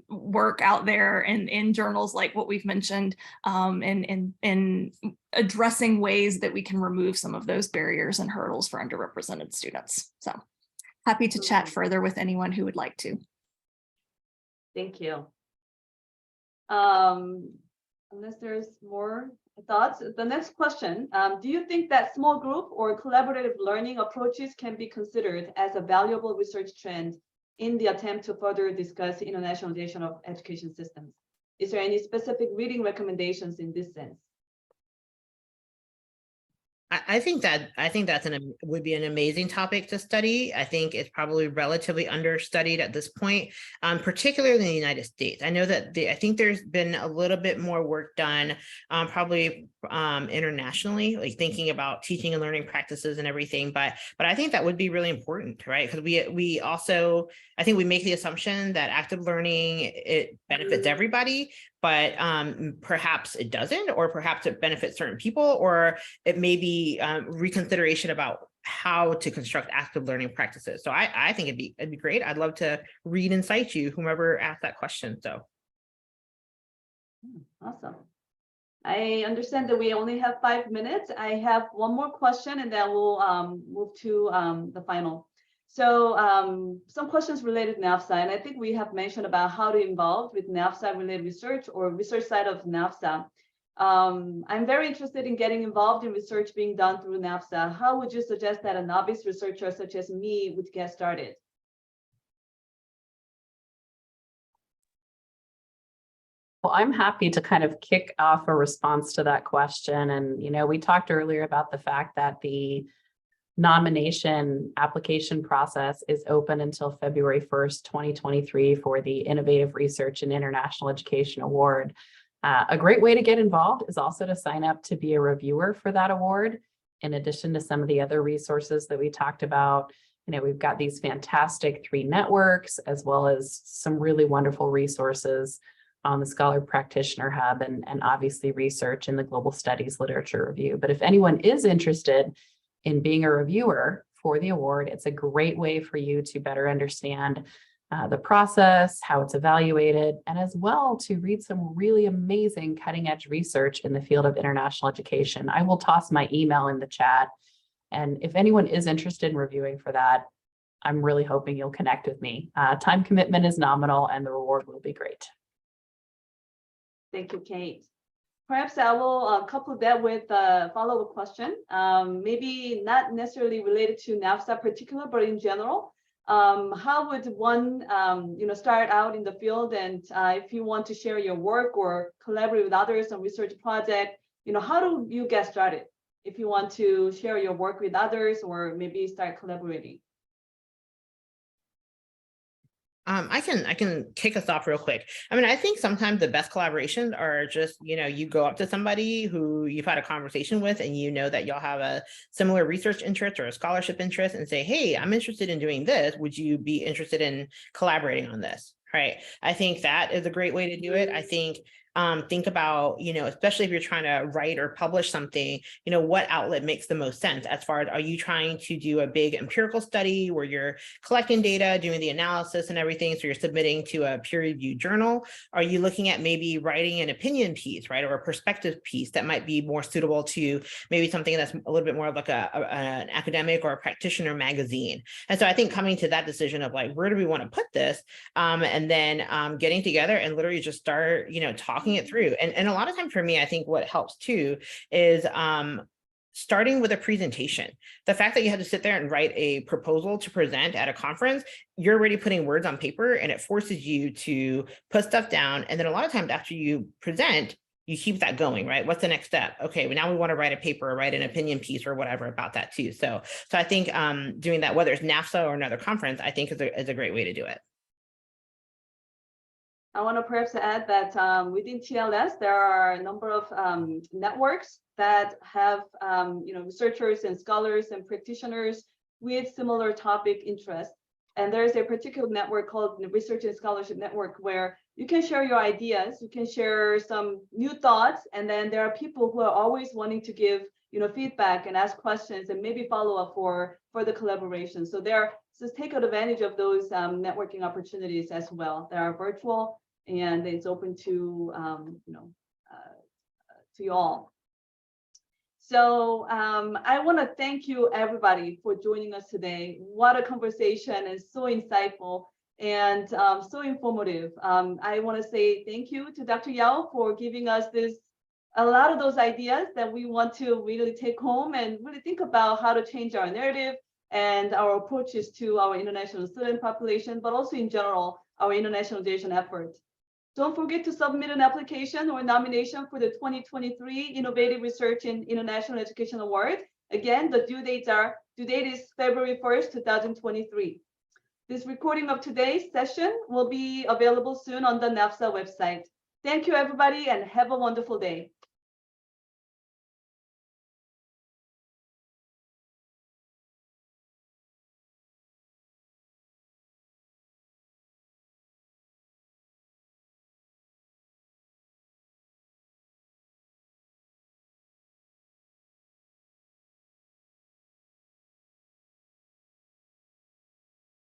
work out there in journals like what we've mentioned in addressing ways that we can remove some of those barriers and hurdles for underrepresented students. So happy to chat further with anyone who would like to. Thank you. Unless there's more thoughts, the next question, do you think that small group or collaborative learning approaches can be considered as a valuable research trend in the attempt to further discuss internationalization of education systems? Is there any specific reading recommendations in this sense? I think that's would be an amazing topic to study. I think it's probably relatively understudied at this point, particularly in the United States. I know that I think there's been a little bit more work done, probably internationally, like thinking about teaching and learning practices and everything. But I think that would be really important, right? Because we also, I think we make the assumption that active learning, it benefits everybody, but perhaps it doesn't, or perhaps it benefits certain people, or it may be reconsideration about how to construct active learning practices. So I think it'd be great. I'd love to read and cite you, whomever asked that question. So. Awesome. I understand that we only have 5 minutes. I have one more question and then we'll move to the final. So some questions related to NAFSA, and I think we have mentioned about how to involve with NAFSA related research or research side of NAFSA. I'm very interested in getting involved in research being done through NAFSA. How would you suggest that a novice researcher such as me would get started? Well, I'm happy to kind of kick off a response to that question. And, we talked earlier about the fact that the nomination application process is open until February 1st, 2023 for the Innovative Research and International Education Award. A great way to get involved is also to sign up to be a reviewer for that award. In addition to some of the other resources that we talked about, we've got these fantastic 3 networks, as well as some really wonderful resources on the Scholar Practitioner Hub and obviously research in the Global Studies Literature Review. But if anyone is interested in being a reviewer for the award, it's a great way for you to better understand the process, how it's evaluated, and as well to read some really amazing cutting edge research in the field of international education. I will toss my email in the chat. And if anyone is interested in reviewing for that, I'm really hoping you'll connect with me. Time commitment is nominal and the reward will be great. Thank you, Kate. Perhaps I will couple that with a follow-up question, maybe not necessarily related to NAFSA particular, but in general. How would one, start out in the field, and if you want to share your work or collaborate with others on research project, how do you get started? If you want to share your work with others or maybe start collaborating. I can kick us off real quick. I mean, I think sometimes the best collaborations are just, you go up to somebody who you've had a conversation with and that y'all have a similar research interest or a scholarship interest and say, hey, I'm interested in doing this. Would you be interested in collaborating on this? Right. I think that is a great way to do it. I think about, especially if you're trying to write or publish something, what outlet makes the most sense as far as, are you trying to do a big empirical study where you're collecting data, doing the analysis and everything, so you're submitting to a peer-reviewed journal? Are you looking at maybe writing an opinion piece, right, or a perspective piece that might be more suitable to maybe something that's a little bit more of like an academic or a practitioner magazine? And so I think coming to that decision of like, where do we want to put this, and then getting together and literally just start, talking it through. And a lot of times for me, I think what helps too is starting with a presentation. The fact that you have to sit there and write a proposal to present at a conference, you're already putting words on paper and it forces you to put stuff down. And then a lot of times after you present, you keep that going, right? What's the next step? Okay, well, now we want to write a paper or write an opinion piece or whatever about that too. So I think doing that, whether it's NAFSA or another conference, I think is a great way to do it. I want to perhaps add that within TLS, there are a number of networks that have researchers and scholars and practitioners with similar topic interests. And there's a particular network called the Research and Scholarship Network where you can share your ideas, you can share some new thoughts, and then there are people who are always wanting to give feedback and ask questions and maybe follow up for the collaboration. So just take advantage of those networking opportunities as well. They are virtual and it's open to to you all. So I want to thank you everybody for joining us today. What a conversation, and so insightful and so informative. I want to say thank you to Dr. Yao for giving us a lot of those ideas that we want to really take home and really think about how to change our narrative and our approaches to our international student population, but also in general, our internationalization efforts. Don't forget to submit an application or nomination for the 2023 Innovative Research in International Education Award. Again, the due date is February 1st, 2023. This recording of today's session will be available soon on the NAFSA website. Thank you, everybody, and have a wonderful day.